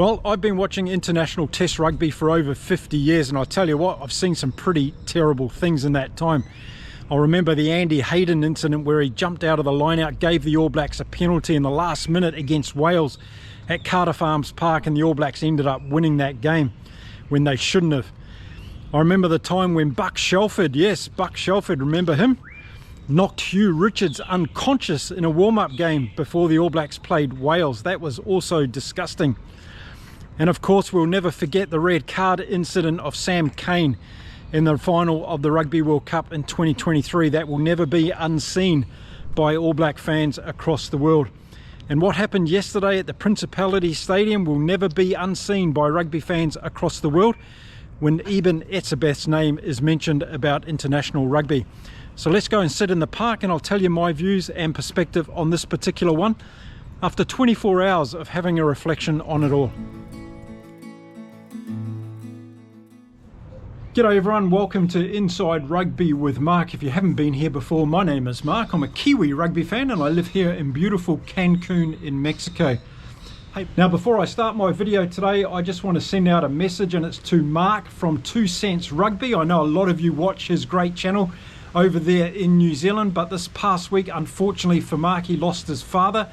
Well, I've been watching international test rugby for over 50 years, and I tell you what, I've seen some pretty terrible things in that time. I remember the Andy Hayden incident where he jumped out of the line-out, gave the All Blacks a penalty in the last minute against Wales at Cardiff Arms Park, and the All Blacks ended up winning that game when they shouldn't have. I remember the time when Buck Shelford, yes, Buck Shelford, remember him? Knocked Hugh Richards unconscious in a warm-up game before the All Blacks played Wales. That was also disgusting. And of course, we'll never forget the red card incident of Sam Cane in the final of the Rugby World Cup in 2023. That will never be unseen by All Black fans across the world. And what happened yesterday at the Principality Stadium will never be unseen by rugby fans across the world when Eben Etzebeth's name is mentioned about international rugby. So let's go and sit in the park and I'll tell you my views and perspective on this particular one after 24 hours of having a reflection on it all. G'day everyone, welcome to Inside Rugby with Mark. If you haven't been here before, my name is Mark. I'm a Kiwi rugby fan and I live here in beautiful Cancun in Mexico. Hey, now before I start my video today, I just want to send out a message, and it's to Mark from 2 Cents Rugby. I know a lot of you watch his great channel over there in New Zealand, but this past week, unfortunately for Mark, he lost his father,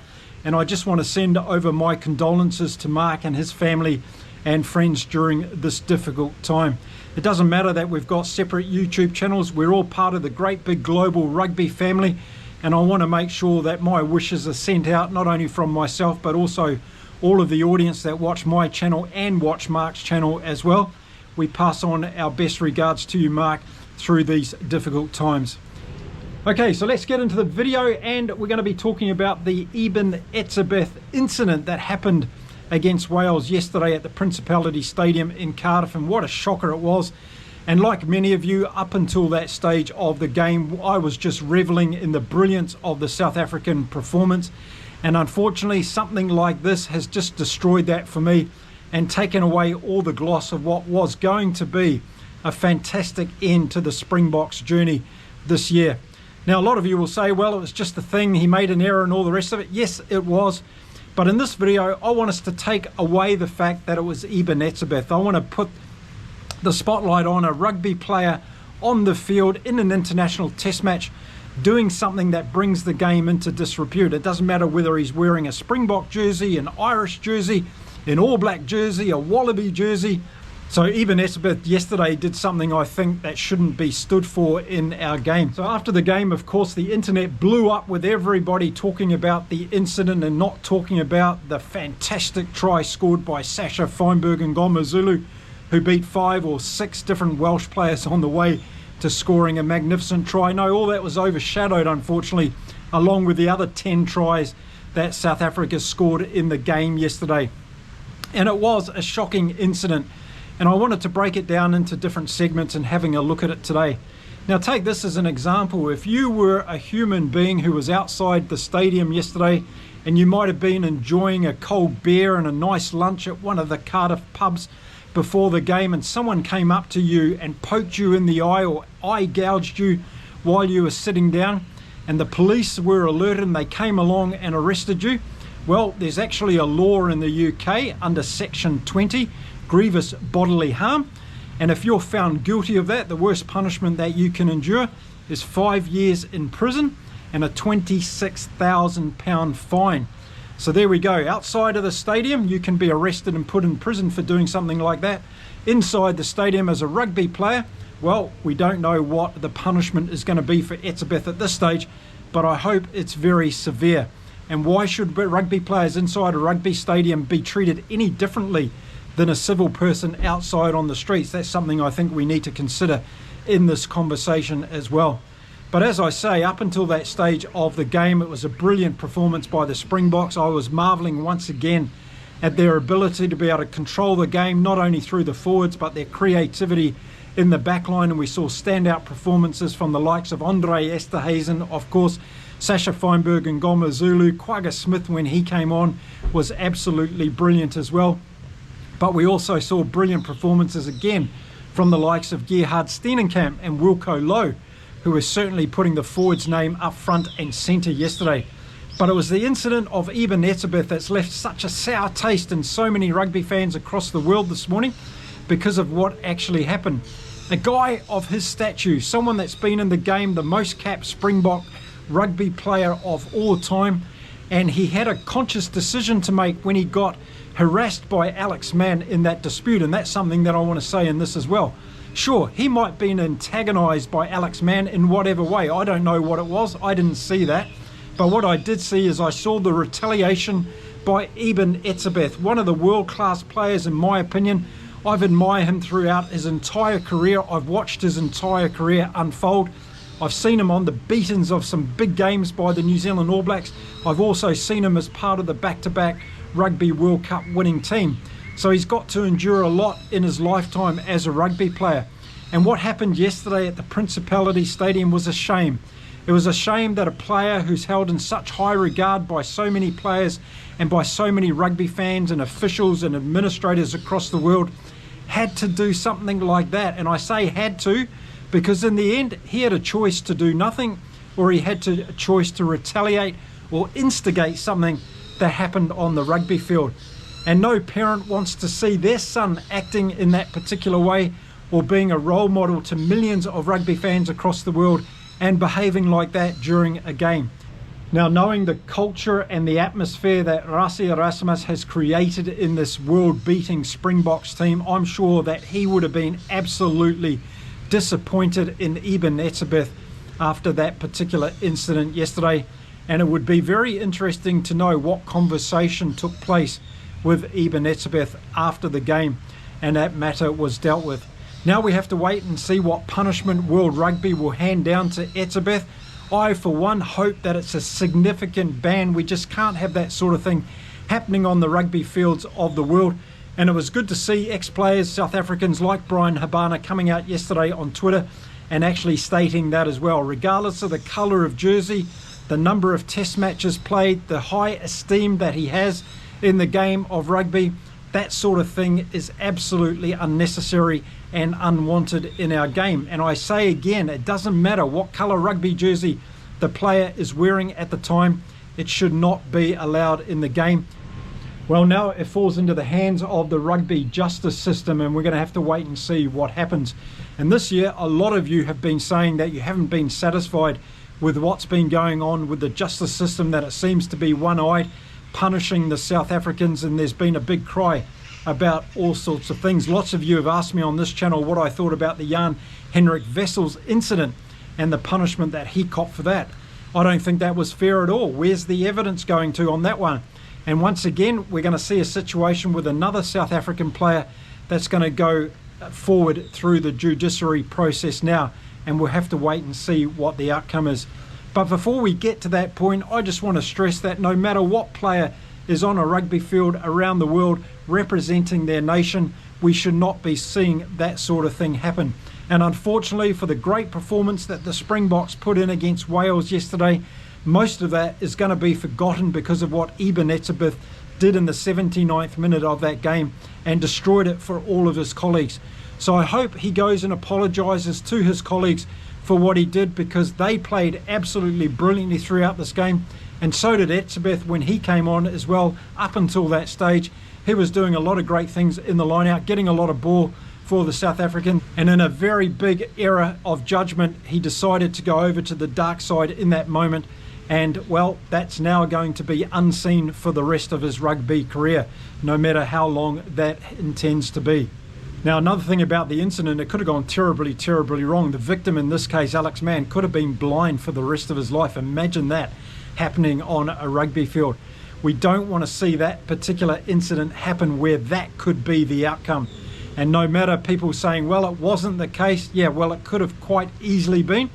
and I just want to send over my condolences to Mark and his family and friends during this difficult time. It doesn't matter that we've got separate YouTube channels. We're all part of the great big global rugby family, and I want to make sure that my wishes are sent out not only from myself but also all of the audience that watch my channel and watch Mark's channel as well. We pass on our best regards to you, Mark, through these difficult times. Okay, so let's get into the video, and we're going to be talking about the Eben Etzebeth incident that happened against Wales yesterday at the Principality Stadium in Cardiff, and what a shocker it was. And like many of you, up until that stage of the game, I was just reveling in the brilliance of the South African performance, and unfortunately something like this has just destroyed that for me and taken away all the gloss of what was going to be a fantastic end to the Springboks journey this year. Now a lot of you will say, well, it was just a thing, he made an error and all the rest of it. Yes, it was. But in this video, I want us to take away the fact that it was Eben Etzebeth. I want to put the spotlight on a rugby player on the field in an international test match doing something that brings the game into disrepute. It doesn't matter whether he's wearing a Springbok jersey, an Irish jersey, an All Black jersey, a Wallaby jersey. So Eben Etzebeth yesterday did something I think that shouldn't be stood for in our game. So after the game, of course, the internet blew up with everybody talking about the incident and not talking about the fantastic try scored by Sasha Feinberg and Ngomazulu, who beat 5 or 6 different Welsh players on the way to scoring a magnificent try. No, all that was overshadowed, unfortunately, along with the other 10 tries that South Africa scored in the game yesterday. And it was a shocking incident. And I wanted to break it down into different segments and having a look at it today. Now take this as an example. If you were a human being who was outside the stadium yesterday and you might have been enjoying a cold beer and a nice lunch at one of the Cardiff pubs before the game, and someone came up to you and poked you in the eye or eye gouged you while you were sitting down, and the police were alerted and they came along and arrested you, well, there's actually a law in the UK under Section 20, grievous bodily harm, and if you're found guilty of that, the worst punishment that you can endure is 5 years in prison and a £26,000 fine. So there we go. Outside of the stadium you can be arrested and put in prison for doing something like that. Inside the stadium as a rugby player, well, we don't know what the punishment is going to be for Etzebeth at this stage, but I hope it's very severe. And why should rugby players inside a rugby stadium be treated any differently than a civil person outside on the streets? That's something I think we need to consider in this conversation as well. But as I say, up until that stage of the game, it was a brilliant performance by the Springboks. I was marvelling once again at their ability to be able to control the game, not only through the forwards, but their creativity in the back line. And we saw standout performances from the likes of Andre Esterhuizen, of course, Sasha Feinberg and Ngomazulu. Quagga Smith, when he came on, was absolutely brilliant as well. But we also saw brilliant performances again from the likes of Gerhard Steenenkamp and Wilco Low, who is certainly putting the forwards name up front and centre yesterday. But it was the incident of Eben Etzebeth that's left such a sour taste in so many rugby fans across the world this morning because of what actually happened. A guy of his stature, someone that's been in the game, the most capped Springbok rugby player of all time, and he had a conscious decision to make when he got harassed by Alex Mann in that dispute, and that's something that I want to say in this as well. Sure, he might have been antagonised by Alex Mann in whatever way. I don't know what it was. I didn't see that. But what I did see is I saw the retaliation by Eben Etzebeth, one of the world-class players in my opinion. I've admired him throughout his entire career. I've watched his entire career unfold. I've seen him on the beatings of some big games by the New Zealand All Blacks. I've also seen him as part of the back-to-back Rugby World Cup winning team. So he's got to endure a lot in his lifetime as a rugby player. And what happened yesterday at the Principality Stadium was a shame. It was a shame that a player who's held in such high regard by so many players and by so many rugby fans and officials and administrators across the world had to do something like that. And I say had to because in the end he had a choice to do nothing, or he had a choice to retaliate or instigate something that happened on the rugby field. And no parent wants to see their son acting in that particular way or being a role model to millions of rugby fans across the world and behaving like that during a game. Now, knowing the culture and the atmosphere that Rassie Erasmus has created in this world-beating Springboks team, I'm sure that he would have been absolutely disappointed in Eben Etzebeth after that particular incident yesterday. And it would be very interesting to know what conversation took place with Eben Etzebeth after the game and that matter was dealt with. Now we have to wait and see what punishment World Rugby will hand down to Etzebeth. I, for one, hope that it's a significant ban. We just can't have that sort of thing happening on the rugby fields of the world. And it was good to see ex-players, South Africans like Brian Habana, coming out yesterday on Twitter and actually stating that as well. Regardless of the colour of jersey, the number of test matches played, the high esteem that he has in the game of rugby, that sort of thing is absolutely unnecessary and unwanted in our game. And I say again, it doesn't matter what colour rugby jersey the player is wearing at the time, it should not be allowed in the game. Well, now it falls into the hands of the rugby justice system, and we're going to have to wait and see what happens. And this year, a lot of you have been saying that you haven't been satisfied with what's been going on with the justice system, that it seems to be one-eyed, punishing the South Africans, and there's been a big cry about all sorts of things. Lots of you have asked me on this channel what I thought about the Jan-Henrik Wessels incident and the punishment that he copped for that. I don't think that was fair at all. Where's the evidence going to on that one? And once again, we're going to see a situation with another South African player that's going to go forward through the judiciary process now, and we'll have to wait and see what the outcome is. But before we get to that point, I just want to stress that no matter what player is on a rugby field around the world representing their nation, we should not be seeing that sort of thing happen. And unfortunately, for the great performance that the Springboks put in against Wales yesterday, most of that is going to be forgotten because of what Eben Etzebeth did in the 79th minute of that game and destroyed it for all of his colleagues. So I hope he goes and apologises to his colleagues for what he did, because they played absolutely brilliantly throughout this game, and so did Etzebeth when he came on as well. Up until that stage, he was doing a lot of great things in the line-out, getting a lot of ball for the South African, and in a very big error of judgment, he decided to go over to the dark side in that moment, and well, that's now going to be unseen for the rest of his rugby career, no matter how long that intends to be. Now, another thing about the incident, it could have gone terribly, terribly wrong. The victim in this case, Alex Mann, could have been blind for the rest of his life. Imagine that happening on a rugby field. We don't want to see that particular incident happen where that could be the outcome. And no matter people saying, well, it wasn't the case, yeah, well, it could have quite easily been.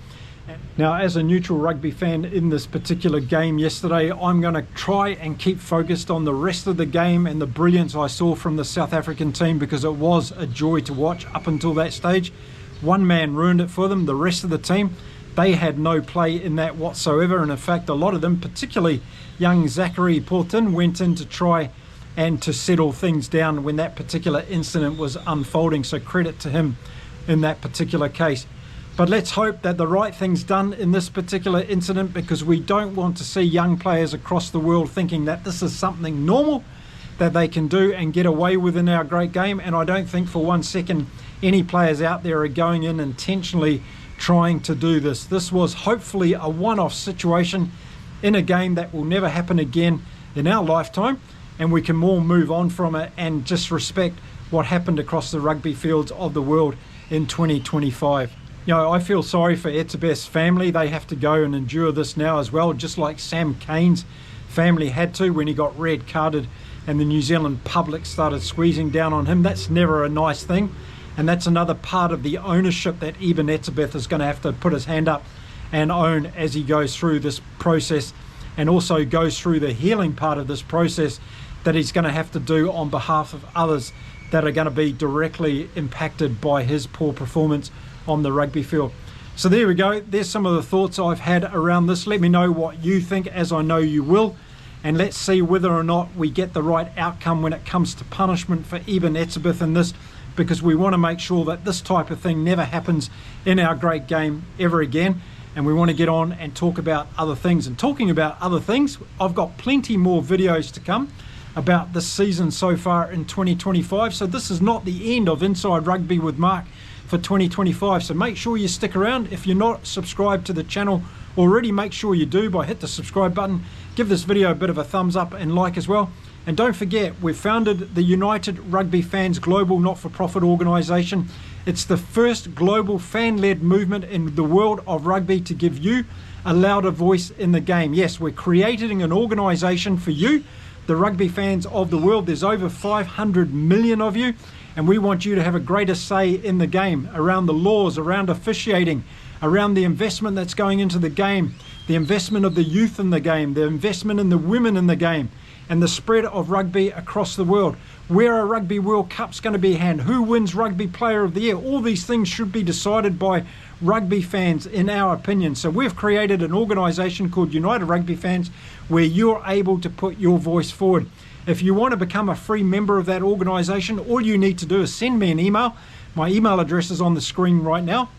Now, as a neutral rugby fan in this particular game yesterday, I'm going to try and keep focused on the rest of the game and the brilliance I saw from the South African team, because it was a joy to watch up until that stage. One man ruined it for them. The rest of the team, they had no play in that whatsoever. And in fact, a lot of them, particularly young Zachary Portin, went in to try and to settle things down when that particular incident was unfolding. So credit to him in that particular case. But let's hope that the right thing's done in this particular incident, because we don't want to see young players across the world thinking that this is something normal that they can do and get away with in our great game. And I don't think for one second any players out there are going in intentionally trying to do this. This was hopefully a one-off situation in a game that will never happen again in our lifetime, and we can more move on from it and just respect what happened across the rugby fields of the world in 2025. You know, I feel sorry for Etzebeth'S family. They have to go and endure this now as well, just like Sam Cane's family had to when he got red carded and the New Zealand public started squeezing down on him. That's never a nice thing, and that's another part of the ownership that Eben Etzebeth is going to have to put his hand up and own as he goes through this process, and also goes through the healing part of this process that he's going to have to do on behalf of others that are going to be directly impacted by his poor performance on the rugby field. So there we go. There's some of the thoughts I've had around this. Let me know what you think, as I know you will, and let's see whether or not we get the right outcome when it comes to punishment for Eben Etzebeth in this, because we want to make sure that this type of thing never happens in our great game ever again. And we want to get on and talk about other things. And talking about other things, I've got plenty more videos to come about this season so far in 2025. So this is not the end of Inside Rugby with Mark for 2025. So make sure you stick around. If you're not subscribed to the channel already, make sure you do by hit the subscribe button. Give this video a bit of a thumbs up and like as well. And don't forget, we've founded the United Rugby Fans Global Not-for-Profit Organisation. It's the first global fan-led movement in the world of rugby to give you a louder voice in the game. Yes, we're creating an organisation for you, the rugby fans of the world. There's over 500 million of you, and we want you to have a greater say in the game, around the laws, around officiating, around the investment that's going into the game, the investment of the youth in the game, the investment in the women in the game, and the spread of rugby across the world. Where a Rugby World Cup's going to be held, who wins Rugby Player of the Year. All these things should be decided by rugby fans, in our opinion. So we've created an organisation called United Rugby Fans, where you're able to put your voice forward. If you want to become a free member of that organisation, all you need to do is send me an email. My email address is on the screen right now.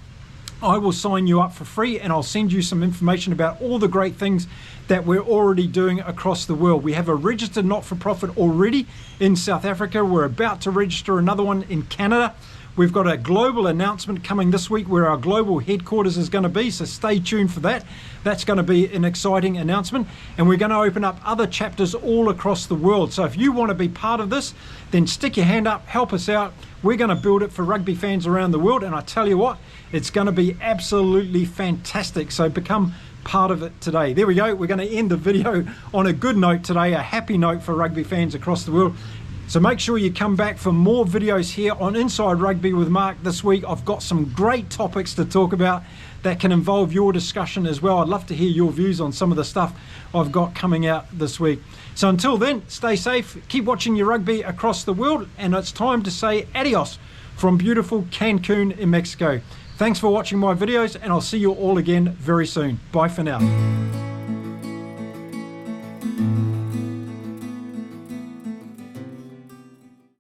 I will sign you up for free, and I'll send you some information about all the great things that we're already doing across the world. We have a registered not-for-profit already in South Africa. We're about to register another one in Canada. We've got a global announcement coming this week where our global headquarters is going to be, so stay tuned for that. That's going to be an exciting announcement, and we're going to open up other chapters all across the world. So if you want to be part of this, then stick your hand up, help us out. We're going to build it for rugby fans around the world, and I tell you what, it's going to be absolutely fantastic. So become part of it today. There we go. We're going to end the video on a good note today, a happy note for rugby fans across the world. So make sure you come back for more videos here on Inside Rugby with Mark this week. I've got some great topics to talk about that can involve your discussion as well. I'd love to hear your views on some of the stuff I've got coming out this week. So until then, stay safe, keep watching your rugby across the world, and it's time to say adios from beautiful Cancun in Mexico. Thanks for watching my videos, and I'll see you all again very soon. Bye for now.